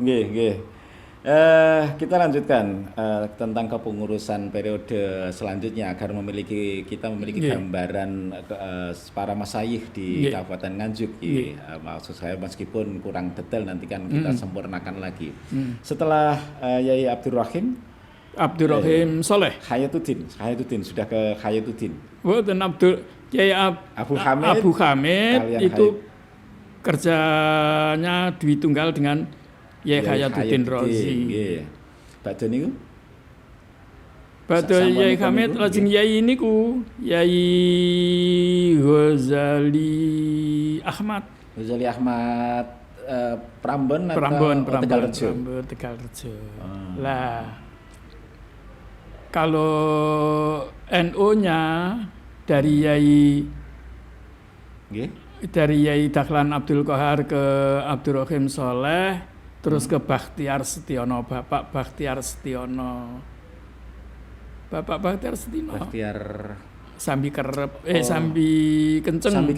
Nggih. Kita lanjutkan tentang kepengurusan periode selanjutnya agar kita memiliki gambaran para masyayikh di Kabupaten Nganjuk. Maksud saya meskipun kurang detail nanti kan kita sempurnakan lagi. Setelah Yai Abdurrahim Soleh. Hayatuddin sudah ke Hayatuddin. Boten Yai Abu Hamid itu kerjanya Dwi Tunggal dengan Yai Hayatuddin Razi. Badhe niku? Badhe Yai Hamid lajeng Yai niku Yai Ghazali Ahmad Prambon Tegalrejo. Lah kalau NU-nya dari Yai Dahlan Abdul Qahar ke Abdurrahim Soleh, terus ke Bakhtiar Setiono, Bapak Bakhtiar Setiono. Sambi kerep, sambi kenceng.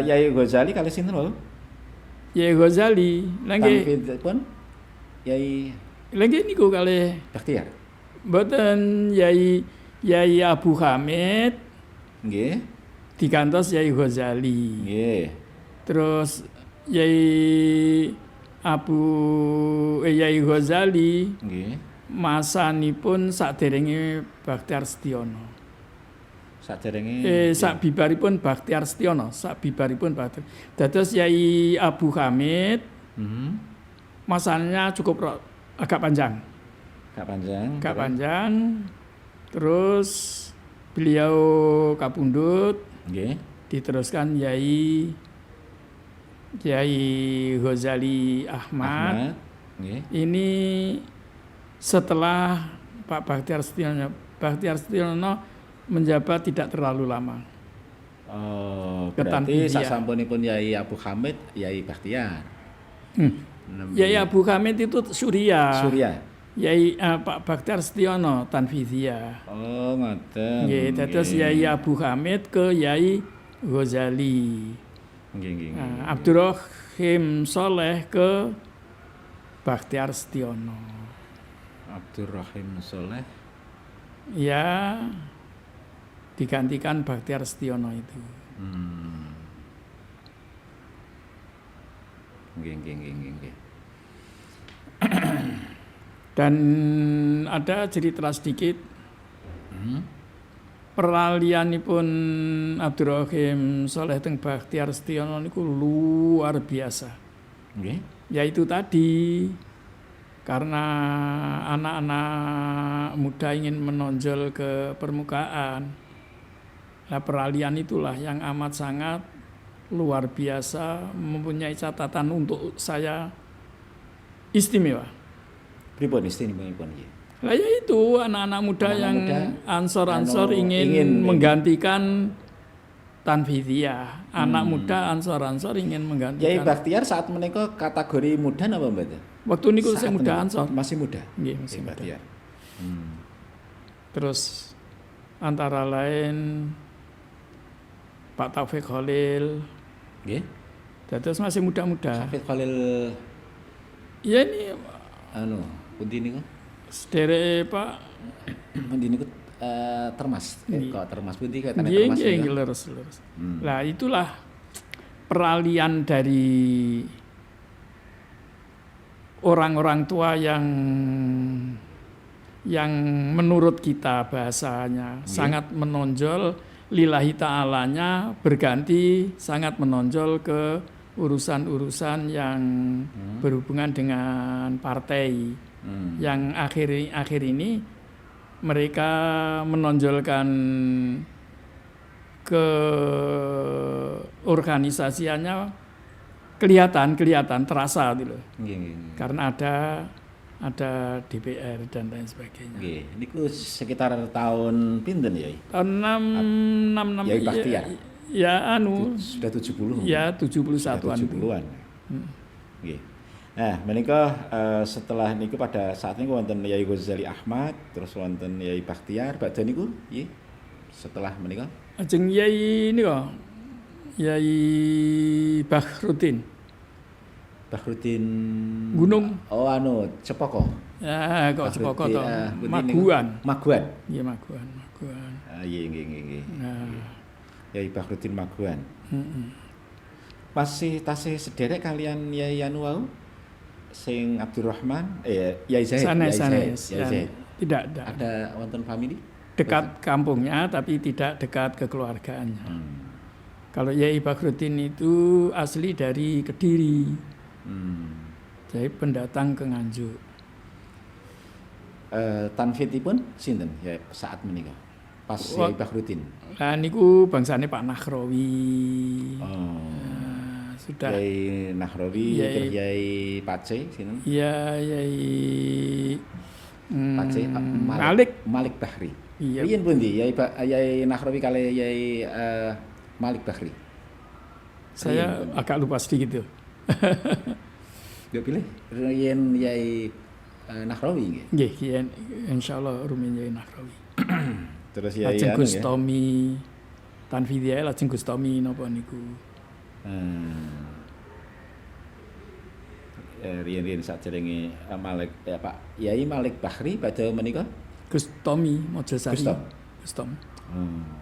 Yai Ghazali kali sinten lho? Yai Ghazali, nggih. Pun Yai nggih niku kalih Bakhtiar. Mboten Yai Abu Hamid. Nggih. Digantos Yai Ghazali. Nggih. Terus Yai Ghazali nggih masanipun saderenge Bakhtiar Setiono. Saderenge sakbibaripun Bakhtiar Setiono, dados Yai Abu Hamid masanya cukup agak panjang. Terus beliau kapundhut. Nggih. Diteruskan Yai Ghazali Ahmad. Ini setelah Pak Bakhtiar Setiono menjabat tidak terlalu lama. Berarti sasampunipun Yai Abu Hamid, Yai Bakhtiar. Yai Abu Hamid itu Surya. Yai Pak Bakhtiar Setiono Tanfidiyah. Ngoten. Nggih, dados Yai Abu Hamid ke Yai Ghazali. Abdurrahim Soleh ke Bakhtiar Setiono. Abdurrahim Soleh. Ya, digantikan Bakhtiar Setiono itu. Nggih. Dan ada cerita sedikit. Peralianipun Abdurrahim Soleh teng Bakhtiar Setiono niku luar biasa. Nggih. Yaitu tadi karena anak-anak muda ingin menonjol ke permukaan. Nah, peralihan itulah yang amat sangat luar biasa, mempunyai catatan untuk saya istimewa. Pripun istimewipun nggih? Lah ya itu anak-anak muda Ansor ingin menggantikan Tanfidiyah. Anak muda Ansor ingin menggantikan. Yai Bakhtiar saat menika kategori muda napa mboten? Waktu niku saya muda Ansor. Masih muda. Nggih, masih muda. Terus antara lain Pak Taufik Khalil. Nggih. Dados masih muda-muda. Taufik Khalil. Ya ini pundi niku? Sederek Pak pundi niku Termas. Kok Termas pundi kok Termas. Nggih, lurus. Lah itulah peralihan dari orang-orang tua yang menurut kita bahasanya sangat menonjol, lillahi ta'alanya berganti sangat menonjol ke urusan-urusan yang berhubungan dengan partai. Yang akhir ini mereka menonjolkan ke organisasiannya kelihatan terasa gitu loh. Karena ada DPR dan lain sebagainya. Nggih, niku sekitar tahun pinten ya? Tahun 66 Yai Bakhtiar. Ya sudah 70. Ya 71-an. 70-an. Nggih. Nah, menika setelah niku pada saat niku wonten Yai Ghazali Ahmad, terus wonten Yai Bakhtiar, badhe niku nggih setelah menikah? Ajeng Yai ini kok Yai Bahrudin Bahrudin Gunung. Oh anu Cepoko. Ya kok Cepoko to. Bahrudin Maguan. Maguan. Iya Maguan. Iya nggih. Nah, Yai Bahrudin Maguan. heeh. Masih tasih sederek kalian Yai anu wau sing Abdurrahman Yai Zaid. Sanes. Yai Zaid. Tidak. Ada wonten family? Dekat kampungnya tapi tidak dekat kekeluargaannya. Kalau Yai Bahrudin itu asli dari Kediri. Jadi pendatang ke Nganjuk. Tanfitipun sinten ya saat menikah? Pas Yai Bahrudin. Lah niku bangsane Pak Nahrawi. Sudah. Yai Nahrawi, terus Yai Pace sinten? Iya, Yai Pace Malik Bahri. Iya. Riyen pundi Yai Nahrawi kali Yai Malik Bahri? Saya agak lupa sedikit tuh. Dia pilih riyen Yai Nahrawi nggih. Nggih, insyaallah rumiyin Yai Nahrawi. Terus Yai lajeng anu Gus Tomi Tanfidiah lajeng Gus Tomi napa niku. Riyen saderenge Malik Pak Yai Malik Bahri badhe menika Gus Tomi Mojosari. Gus Tom.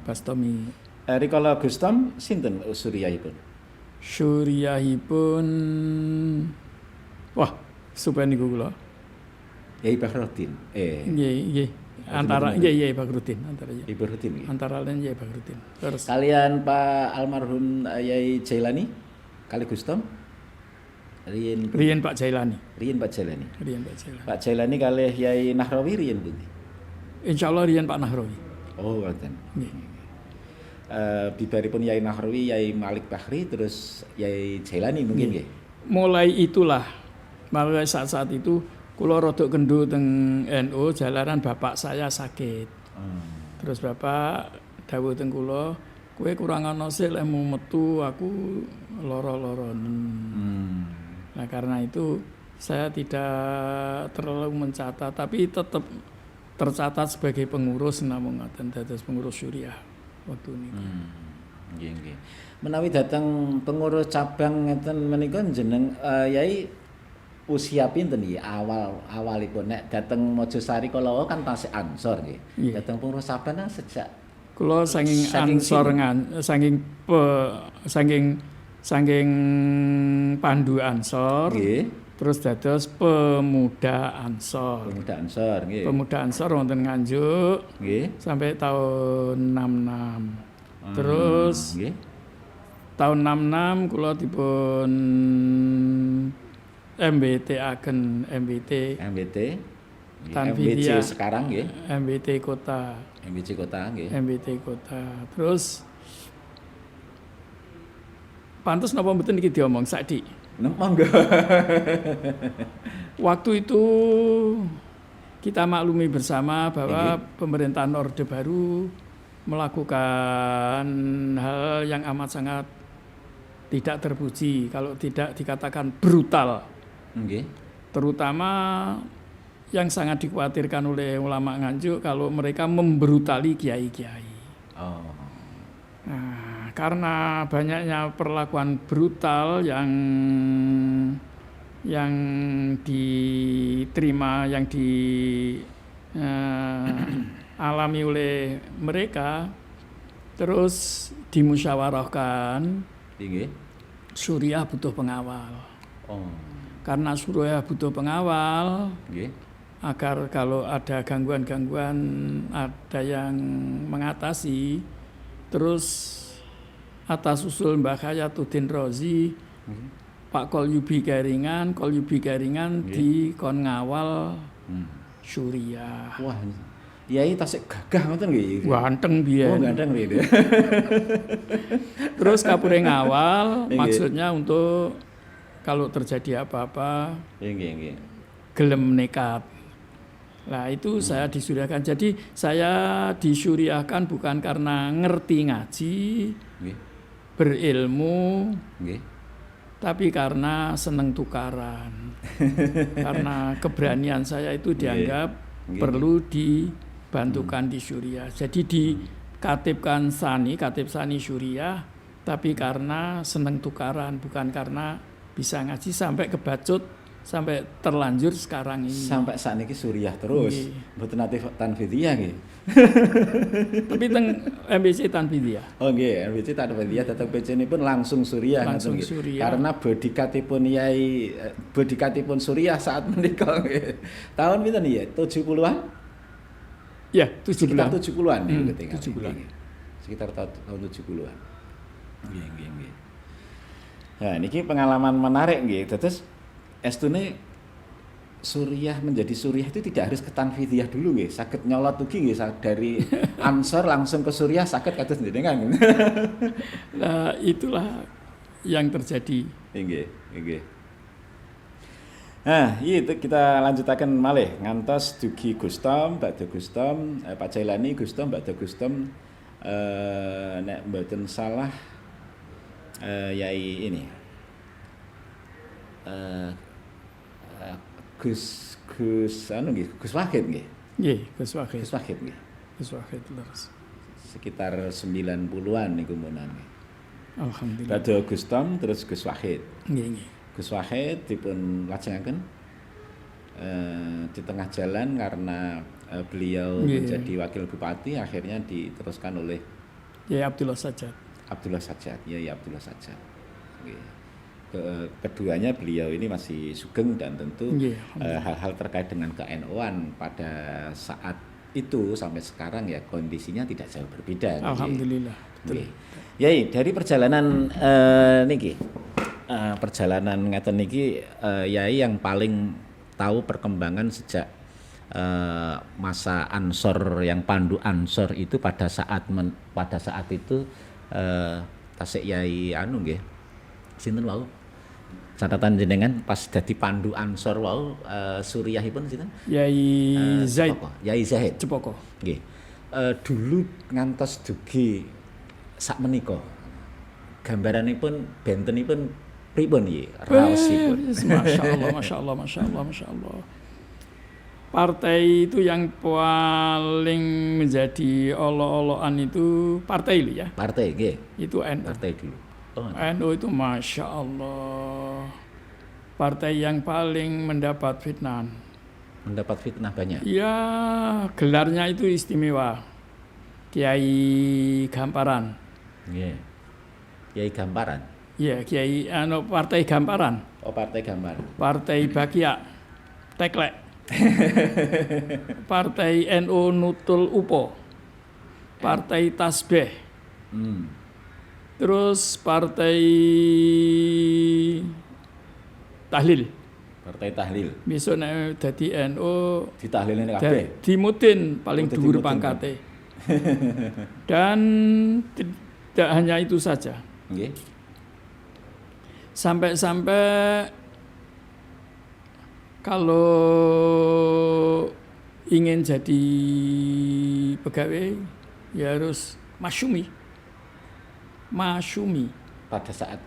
Gus Tomi. Rikala Gus Tom sinten suryaipun? Suryahipun wah, supaya niku kula. Yai Bahrudin. Nggih. Antara Yai Bahrudin antara ya. Yai Bahrudin nggih. Antara lain Yai Bahrudin. Terus Kalian Pak almarhum Yai Jailani kali Gus Tom? Riyen Pak Jailani. Riyen Pak Jailani. Pak Jailani kali Yai Nahrawi riyen pundi? Insyaallah riyen Pak Nahrawi. Oh, ngoten. Nggih. Bibaripun Yai Nahrawi, Yai Malik Bahri, terus Yai Jailani mungkin nggih. Mulai itulah, mulai saat itu kula rada kendhu teng NU jalaran bapak saya sakit. Terus bapak dawuh teng kula, kowe kurang ana sil emu metu aku lara-laran. Nah, karena itu saya tidak terlalu mencatat tapi tetap tercatat sebagai pengurus namung ngoten dados pengurus Syuriah waktu niku. Nggih. Menawi datang pengurus cabang ngeten menika jeneng Yai usia pinten nggih awalipun nek dateng Mojosari kala kan tasih Ansor nggih. Dateng pengurus cabang sejak kula saking Ansor saking Pandu Ansor. Nggih. Terus dados Pemuda Ansor. Nggih. Pemuda Ansor wonten Nganjuk. Nggih. Sampai tahun 66. Terus nggih. Tahun 66 kula dipun MBT-aken MBT Tanfidiah sekarang nggih. MBT Kota nggih. MBT Kota. Terus pantes napa mboten iki diomong sakdi? Monggo. Waktu itu kita maklumi bersama bahwa pemerintahan Orde Baru melakukan hal yang amat sangat tidak terpuji, kalau tidak dikatakan brutal. Terutama yang sangat dikhawatirkan oleh ulama Nganjuk kalau mereka membrutali kiai-kiai. Nah, karena banyaknya perlakuan brutal yang diterima, yang dialami oleh mereka, terus dimusyawarahkan. Syuriah butuh pengawal. Karena Syuriah butuh pengawal, agar kalau ada gangguan-gangguan ada yang mengatasi. Terus atas usul Mbah Hayatuddin Rozi, Pak Kolyubi Garingan dikon ngawal Syuriah. Wah, Yai tasik gagah ngoten nggih. Ganteng biyen. Ganteng nggih. Terus kapure ngawal maksudnya untuk kalau terjadi apa-apa gelem nekat. Nah itu saya disyuriahkan. Jadi saya disyuriahkan bukan karena ngerti ngaji, berilmu, tapi karena seneng tukaran. Karena keberanian saya itu dianggap perlu dibantukan di Syuriah. Jadi Katib Sani Suriah, tapi karena seneng tukaran, bukan karena bisa ngaji sampai kebacut, sampai terlanjur sekarang ini. Sampai saat ini Suriah terus, mboten nate tanfidiyah nggih. Tapi teng MBC Tanfidiyah. Oh nggih, MBC Tanfidiyah tetep PC ini pun langsung Suriah Langsung ngoten nggih. Suriah. Karena bodikatipun Suriah saat menika nggih. Tahun pinten ya? 70-an? Ya, Sekitar 70-an. 70-an niku ketika. 70-an. Sekitar tahun 70-an. Nggih. Nah, niki pengalaman menarik nggih. Terus estune Suriah menjadi Suriah itu tidak harus ke Tanfidiyah dulu nggih, saged nyolot ugi nggih dari Ansor langsung ke Suriah saged kados njenengan. Nah, itulah yang terjadi. Nggih. Nah, itu kita lanjutaken malih ngantos dugi Gustom, badhe Gustom, Pak Jailani Gustom, badhe Gustom nek mboten salah Yai ini. Gus Wahid nggih. Nggih, Gus Wahid. Gus Wahid nggih. Gus Wahid leres. Sekitar 90-an niku menan. Alhamdulillah. Badhe Gustom terus Gus Wahid. Nggih. Gus Wahid dipun lajengaken di tengah jalan karena beliau menjadi wakil bupati, akhirnya diteruskan oleh Yai Abdullah Sajjad. Yai Abdullah Sajjad. Keduanya beliau ini masih sugeng dan tentu hal-hal terkait dengan ke-NU-an pada saat itu sampai sekarang ya kondisinya tidak jauh berbeda. Alhamdulillah. Betul. Yai, dari perjalanan niki perjalanan ngeten niki Yai yang paling tahu perkembangan sejak masa Ansor yang Pandu Ansor itu pada saat itu tasik Yai anu nggih. Sinten wau? Catatan jenengan pas dadi Pandu Ansor wau Suriyahipun sinten? Yai Zaid. Yai Zaid Cepoko. Nggih. Dulu ngantos dugi sak menika. Gambaranipun bentenipun pripun nggih? Raosipun. Masya Allah. Partai itu yang paling menjadi olo-oloan itu partai itu ya. Partai nggih. Itu NU. Partai dulu. NU itu Masya Allah partai yang paling mendapat fitnah. Mendapat fitnah banyak. Ya gelarnya itu istimewa. Kiai Gamparan. Nggih. Kiai Gamparan. Iya, Kiai Partai Gamparan. Oh, Partai Gamparan. Partai Bakia. Teklek. Partai NU Nutul Upo. Partai Tasbih. Terus Partai Tahlil. Partai Tahlil. Besok nek dadi NU ditahlilne kabeh. Dimudin paling dhuwur pangkate. Dan tidak hanya itu saja. Nggih. Sampai kalau ingin jadi pegawai ya harus masyumi. Pada saat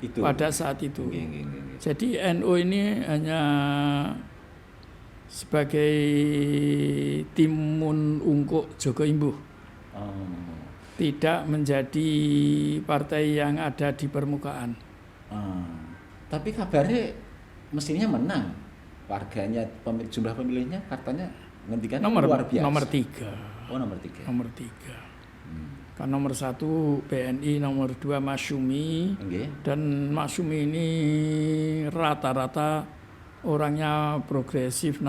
itu. Nggih. Jadi NU ini hanya sebagai timun ungkuk Joko Imbuh. Tidak menjadi partai yang ada di permukaan. Tapi kabarnya mestinya menang. Warganya jumlah pemilihnya katanya ngendikan luar biasa. Nomor 3. Oh, nomor 3. Nomor 3. Kan nomor 1 BNI, nomor 2 Masyumi. Dan Masyumi ini rata-rata orangnya progresif,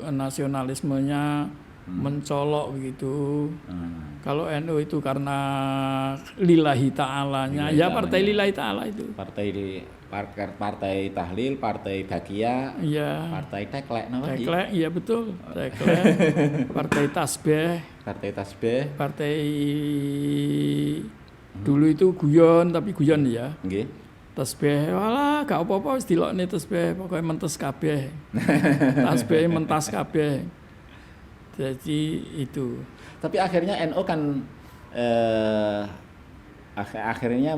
nasionalismenya mencolok begitu. Kalau NU itu karena lillahi ta'alanya, ya partai lillahi ta'ala itu. Partai Tahlil, Partai Bakia, ya. Partai Teklek, Teklek, iya betul. Teklek, Partai Tasbih. Partai dulu itu guyon, tapi guyon ya. Nggih. Tasbih, walah gak apa-apa wis dilokne tasbih, pokoknya mentes kabeh. Tasbih mentas kabeh. Jadi itu. Tapi akhirnya NU kan akhirnya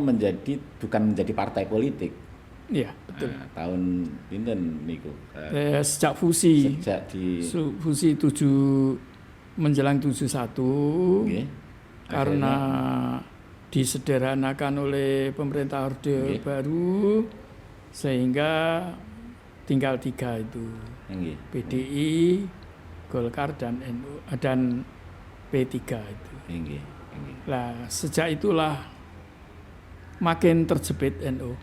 bukan menjadi partai politik. Iya, betul. Tahun pinten niku? Sejak fusi. Sejak di fusi 7 menjelang 71. Nggih. karena disederhanakan oleh pemerintah Orde Baru sehingga tinggal 3 itu. PDI, Golkar dan NU dan P3 itu. Nah, sejak itulah makin terjepit NU.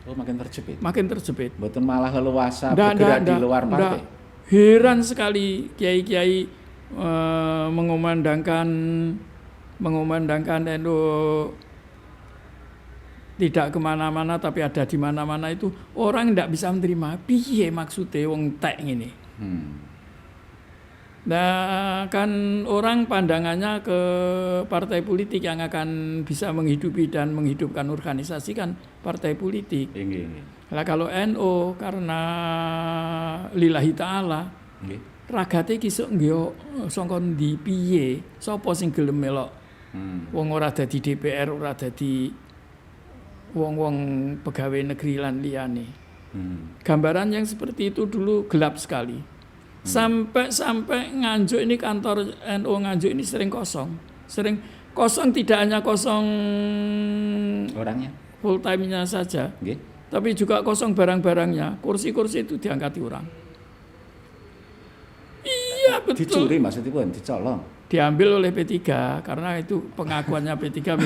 Oh, makin terjepit. Makin terjepit. Mboten malah leluasa bergerak di luar partai. Heran sekali kiai-kiai mengumandangkan NU tidak kemana-mana tapi ada di mana-mana, itu orang tidak bisa menerima. Piye maksudnya wong tek ngene? Nah, kan orang pandangannya ke partai politik yang akan bisa menghidupi dan menghidupkan organisasi kan partai politik. Lah kalau NU karena lillahi ta'ala, ragate kisuk nggo sangka ndi piye? Sapa sing gelem melok? Wong ora dadi DPR, ora dadi wong-wong pegawai negeri lan liyane. Gambaran yang seperti itu dulu gelap sekali. Sampai Nganjuk ini, kantor NU Nganjuk ini sering kosong, tidak hanya kosong orangnya, full time-nya saja, tapi juga kosong barang-barangnya, kursi-kursi itu diangkati orang. Iya betul. Dicuri maksudnya pun, dicolong. Diambil oleh P3 karena itu pengakuannya P3.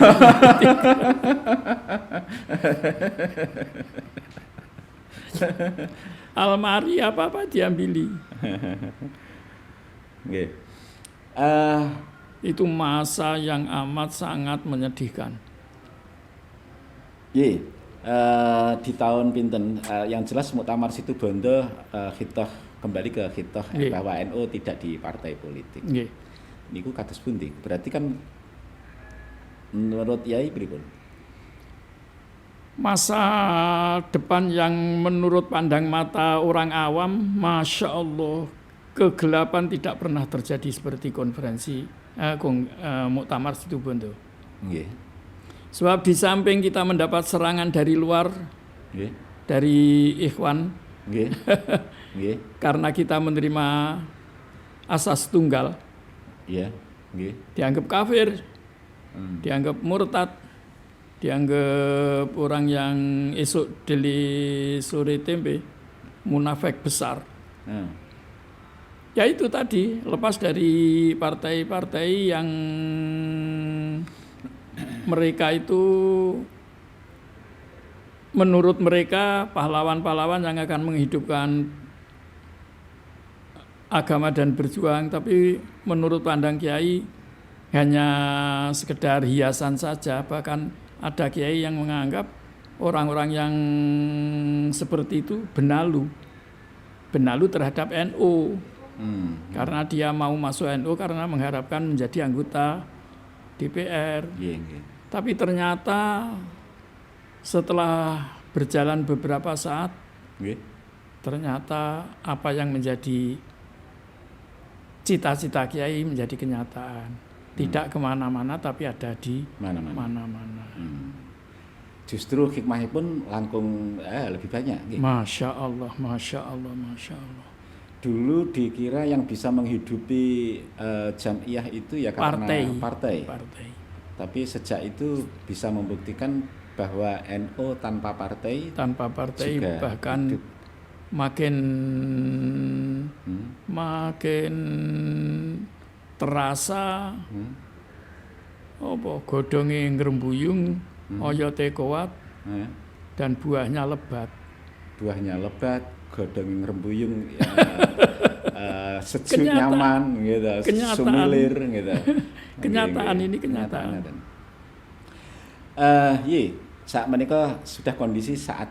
Almari apa diambili. Itu masa yang amat sangat menyedihkan. Di tahun pinten, yang jelas Muktamar Situbondo khitoh kembali ke khitoh bahwa NU tidak di partai politik. Niku kados pundi? Berarti kan menurut Yai pripun? Masa depan yang menurut pandang mata orang awam, Masya Allah, kegelapan tidak pernah terjadi seperti konferensi Muktamar Situbondo. Sebab di samping kita mendapat serangan dari luar, dari Ikhwan, karena kita menerima asas tunggal, dianggap kafir, dianggap murtad, dianggap orang yang esok deli sore tempe, munafik besar. Ya itu tadi, lepas dari partai-partai yang mereka itu menurut mereka pahlawan-pahlawan yang akan menghidupkan agama dan berjuang, tapi menurut pandang Kiai hanya sekedar hiasan saja. Bahkan ada Kiai yang menganggap orang-orang yang seperti itu benalu terhadap NU, karena dia mau masuk NU karena mengharapkan menjadi anggota DPR. Tapi ternyata setelah berjalan beberapa saat, ternyata apa yang menjadi cita-cita Kiai menjadi kenyataan. Tidak kemana-mana tapi ada di mana-mana. Justru hikmahipun langkung lebih banyak. Masya Allah, Masya Allah, Masya Allah. Dulu dikira yang bisa menghidupi Jam'iyah itu ya karena partai. Tapi sejak itu bisa membuktikan bahwa NU tanpa partai bahkan hidup. makin terasa godhonge ngrembuyung, oyote kuat, dan buahnya lebat, godhonge ngrembuyung, sejuk nyaman gitu, sumilir gitu. Kenyataan ini kenyataan. Saat menikah sudah kondisi saat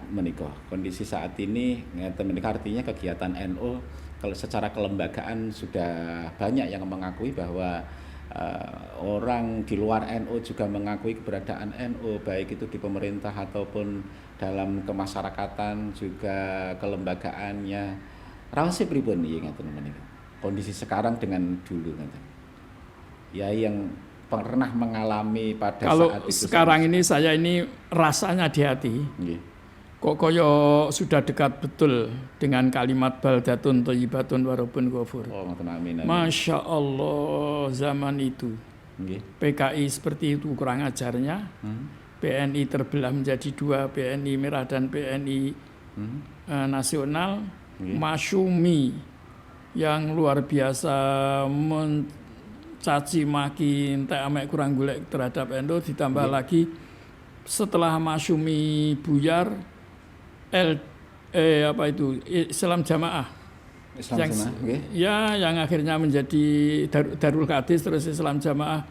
ini ngeten menikah artinya kegiatan NU kalau secara kelembagaan sudah banyak yang mengakui bahwa orang di luar NU juga mengakui keberadaan NU, baik itu di pemerintah ataupun dalam kemasyarakatan juga kelembagaannya. Rawase pripun iki ngeten menika? Kondisi sekarang dengan dulu ngeten. Ya yang pernah mengalami pada kalau saat itu. Sekarang ini saya ini rasanya di hati. Kok koyo sudah dekat betul dengan kalimat baldatun thayyibatun wa rabbun ghafur. Oh, amin. Masya Allah zaman itu. Nggih. PKI seperti itu kurang ajarnya. BNI terbelah menjadi dua, BNI Merah dan BNI Nasional. Masyumi yang luar biasa mencaci maki entek amek kurang golek terhadap NU, ditambah lagi setelah Masyumi buyar Islam Jamaah yang akhirnya menjadi Darul Hadis terus Islam Jamaah.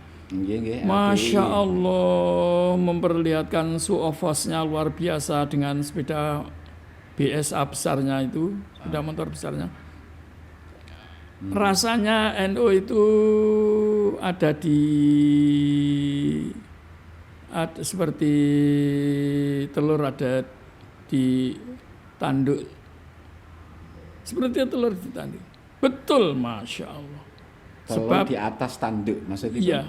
Masya Allah, memperlihatkan show-off-nya luar biasa dengan sepeda BSA besarnya itu, sepeda motor besarnya. Rasanya NU itu ada seperti telur ada di tanduk. Seperti telur di tanduk. Betul, Masya Allah. Sebab di atas tanduk maksudnya. Iya.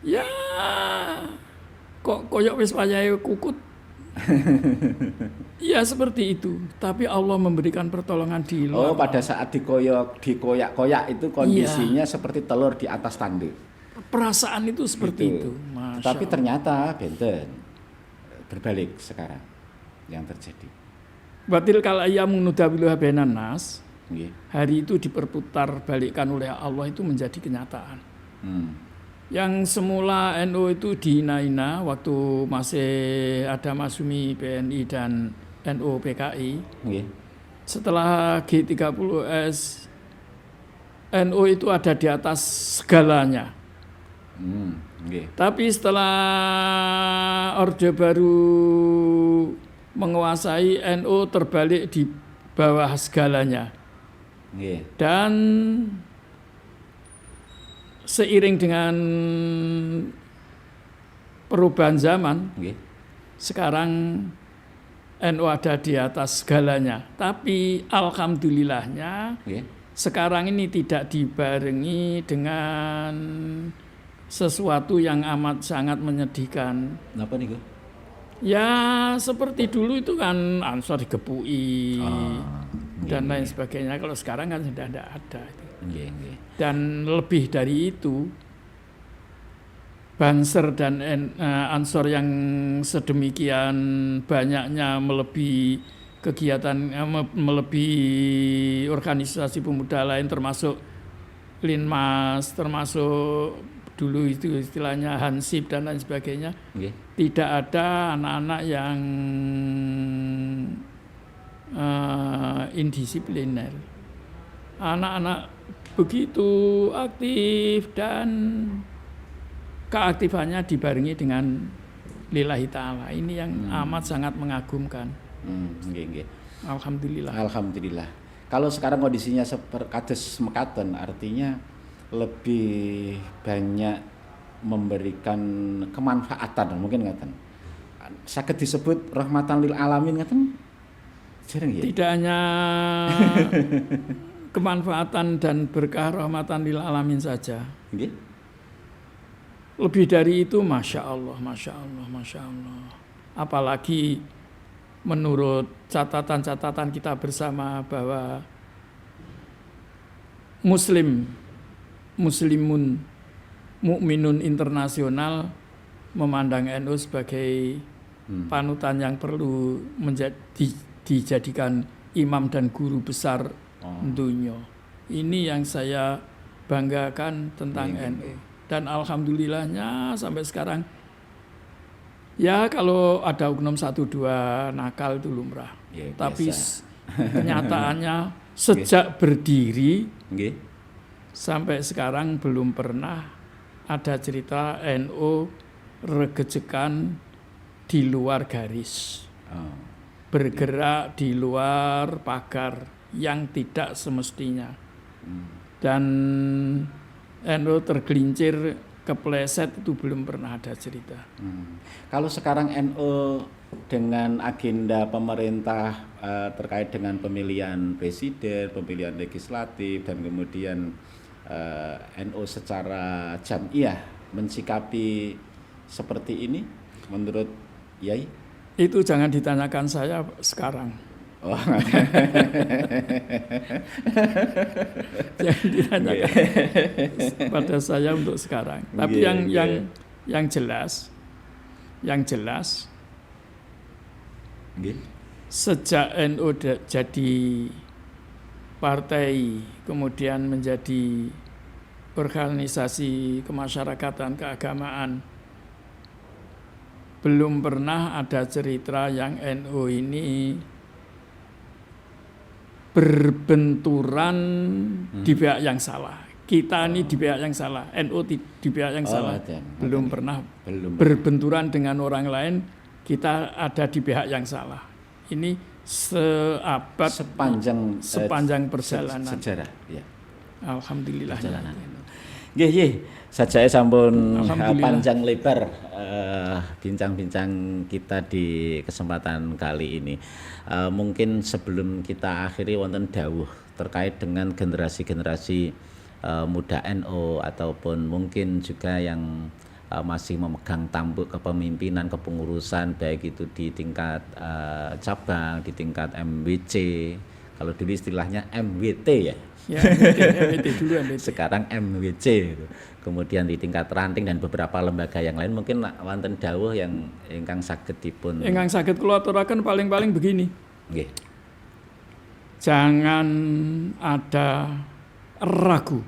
Ya, kok koyok wis wayahe kukut. Ya seperti itu. Tapi Allah memberikan pertolongan di luar. Pada saat dikoyak-koyak itu kondisinya seperti telur di atas tanduk. Perasaan itu seperti itu. Tapi ternyata benten berbalik sekarang yang terjadi. Batil kal ayyamu nudawiluha bainan nas. Hari itu diperputar balikkan oleh Allah itu menjadi kenyataan. Yang semula NU itu dihina-hina waktu masih ada Masyumi BNI dan NU PKI. Setelah G30S, NU itu ada di atas segalanya. Tapi setelah Orde Baru menguasai, NU terbalik di bawah segalanya. Dan seiring dengan perubahan zaman, sekarang NU ada di atas segalanya. Tapi alhamdulillahnya sekarang ini tidak dibarengi dengan sesuatu yang amat sangat menyedihkan. Kenapa nih, Ya seperti dulu itu kan Ansor digepui dan lain sebagainya. Kalau sekarang kan sudah tidak ada. Dan lebih dari itu, Banser dan Ansor yang sedemikian banyaknya melebihi kegiatan, melebihi organisasi pemuda lain, termasuk Linmas, termasuk dulu itu istilahnya Hansip dan lain sebagainya. Tidak ada anak-anak yang indisipliner. Anak-anak begitu aktif dan keaktifannya dibarengi dengan lillahi ta'ala. Ini yang amat sangat mengagumkan. Alhamdulillah. Alhamdulillah. Kalau sekarang kondisinya seperti kados mekaten, artinya lebih banyak memberikan kemanfaatan, mungkin ngaten. Saged disebut rahmatan lil alamin ngaten? Jarang ya? Tidak hanya kemanfaatan dan berkah rahmatan lil alamin saja. Lebih dari itu, Masya Allah, Masya Allah, Masya Allah. Apalagi menurut catatan-catatan kita bersama bahwa Muslimun Mukminun Internasional memandang NU sebagai panutan yang perlu dijadikan imam dan guru besar dunia. Ini yang saya banggakan tentang NU. Dan alhamdulillahnya sampai sekarang, ya kalau ada oknum 1-2 nakal itu lumrah. Tapi kenyataannya sejak berdiri sampai sekarang belum pernah ada cerita NU regejekan di luar garis, bergerak di luar pagar yang tidak semestinya, dan NU tergelincir kepleset itu belum pernah ada cerita. Kalau sekarang NU dengan agenda pemerintah terkait dengan pemilihan presiden, pemilihan legislatif, dan kemudian NU secara jamiah mensikapi seperti ini, menurut Yai? Itu jangan ditanyakan saya sekarang. Oh, Jangan ditanyakan pada saya untuk sekarang. Tapi yang jelas, nggih. sejak NU jadi partai, kemudian menjadi organisasi kemasyarakatan keagamaan, belum pernah ada cerita yang NU ini berbenturan di pihak yang salah. Kita ini di pihak yang salah, NU di pihak yang salah. Belum pernah berbenturan dengan orang lain, kita ada di pihak yang salah. Ini seabad sepanjang perjalanan sejarah, ya. Alhamdulillah. Nggih, sajake sampun panjang lebar bincang-bincang kita di kesempatan kali ini. Mungkin sebelum kita akhiri wonten dawuh terkait dengan generasi-generasi muda NU ataupun mungkin juga yang masih memegang tampuk kepemimpinan, kepengurusan baik itu di tingkat cabang, di tingkat MWC. Kalau dulu istilahnya MWT ya. Ya, MWT dulu MWT. Sekarang MWC. Kemudian di tingkat ranting dan beberapa lembaga yang lain mungkin wonten dawuh yang ingkang saged dipun. Ingkang saged kula aturaken paling-paling begini. Nggih. Jangan ada ragu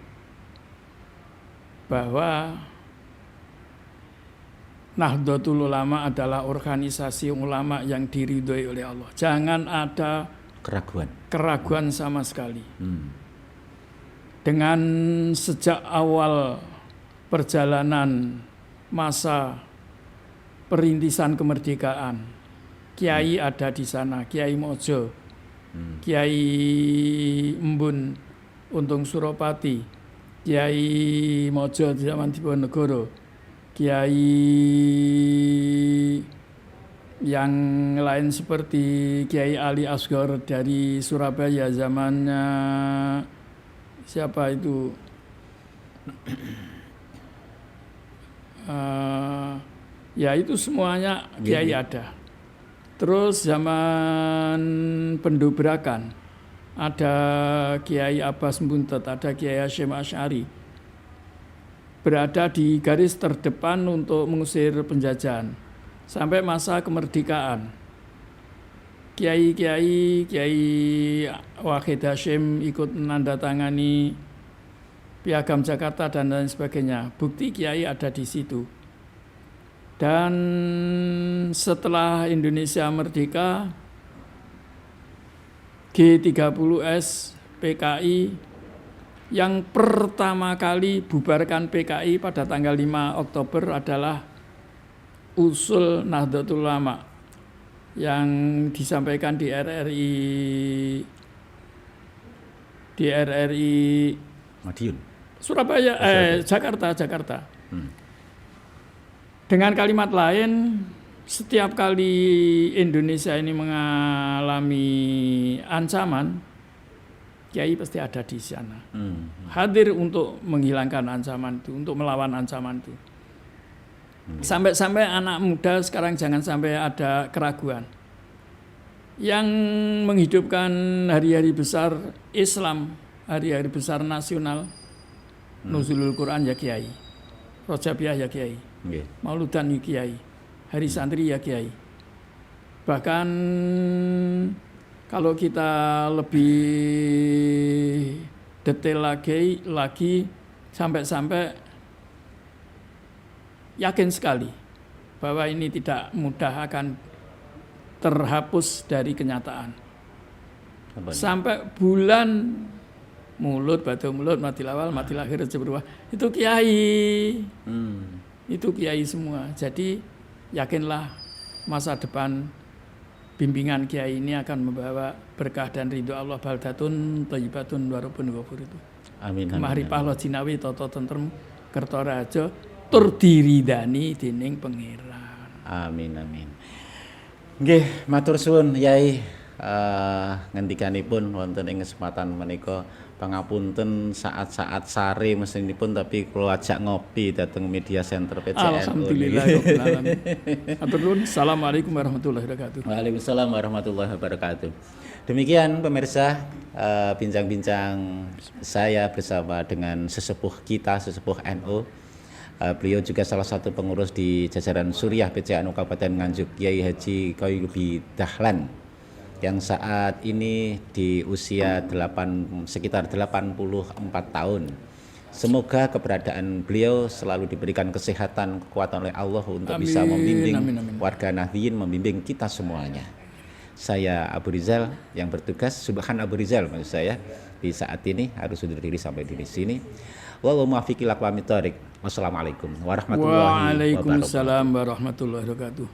bahwa Nahdlatul Ulama adalah organisasi ulama yang diridhoi oleh Allah. Jangan ada keraguan sama sekali. Dengan sejak awal perjalanan masa perintisan kemerdekaan, Kiai ada di sana, Kiai Mojo, Kiai Embun Untung Suropati, Kiai Mojo di zaman Diponegoro, Kiai yang lain seperti Kiai Ali Asgor dari Surabaya zamannya siapa itu ya itu semuanya Kiai ada. Terus zaman pendobrakan ada Kiai Abbas Mbuntet, ada Kiai Hasyim Asy'ari berada di garis terdepan untuk mengusir penjajahan sampai masa kemerdekaan. Kiai Wahid Hasyim ikut menandatangani Piagam Jakarta dan lain sebagainya. Bukti Kiai ada di situ. Dan setelah Indonesia merdeka, G30S PKI yang pertama kali bubarkan PKI pada tanggal 5 Oktober adalah usul Nahdlatul Ulama yang disampaikan di RRI Madiun. Surabaya, Jakarta. Dengan kalimat lain, setiap kali Indonesia ini mengalami ancaman, Kiai pasti ada di sana, hadir untuk menghilangkan ancaman itu, untuk melawan ancaman itu. Sampai-sampai anak muda sekarang jangan sampai ada keraguan. Yang menghidupkan hari-hari besar Islam, hari-hari besar nasional, Nuzulul Quran ya Kiai, Rojabiah ya Kiai, Mauludan ya Kiai, Hari Santri ya Kiai. Bahkan kalau kita lebih detail lagi sampai yakin sekali bahwa ini tidak mudah akan terhapus dari kenyataan. Sampai bulan mulut, batu mulut, mati lawal, mati lahir, berubah. Itu Kiai. Itu Kiai semua. Jadi yakinlah masa depan bimbingan Kiai ini akan membawa berkah dan ridho Allah, baldatun thayyibatun wa rabbun ghafur itu. Amin. Mahrifah lo jinawi toto tentrem Kertorajo tur diridani dening pangeran. Amin. Nggih, matur suwun Yai. Ngendikanipun wonten ing kesempatan menika pangapunten saat-saat sare mesinipun tapi kula ajak ngopi dateng media center PCNU. Alhamdulillah. Assalamualaikum warahmatullahi wabarakatuh. Waalaikumsalam warahmatullahi wabarakatuh. Demikian pemirsa, bincang-bincang saya bersama dengan sesepuh kita, sesepuh NU. Beliau juga salah satu pengurus di jajaran Suriah PCNU Kabupaten Nganjuk, Kiai Haji Qoyubi Dahlan, yang saat ini di usia sekitar 84 tahun. Semoga keberadaan beliau selalu diberikan kesehatan, kekuatan oleh Allah untuk bisa membimbing warga Nahdliyin, membimbing kita semuanya. Saya Abu Rizal yang bertugas, Subhan Abu Rizal maksud saya, di saat ini harus undur diri sampai di sini. Wallahu muwaffiq ila aqwamit thoriq. Wassalamualaikum warahmatullahi wabarakatuh. Waalaikumsalam warahmatullahi wabarakatuh.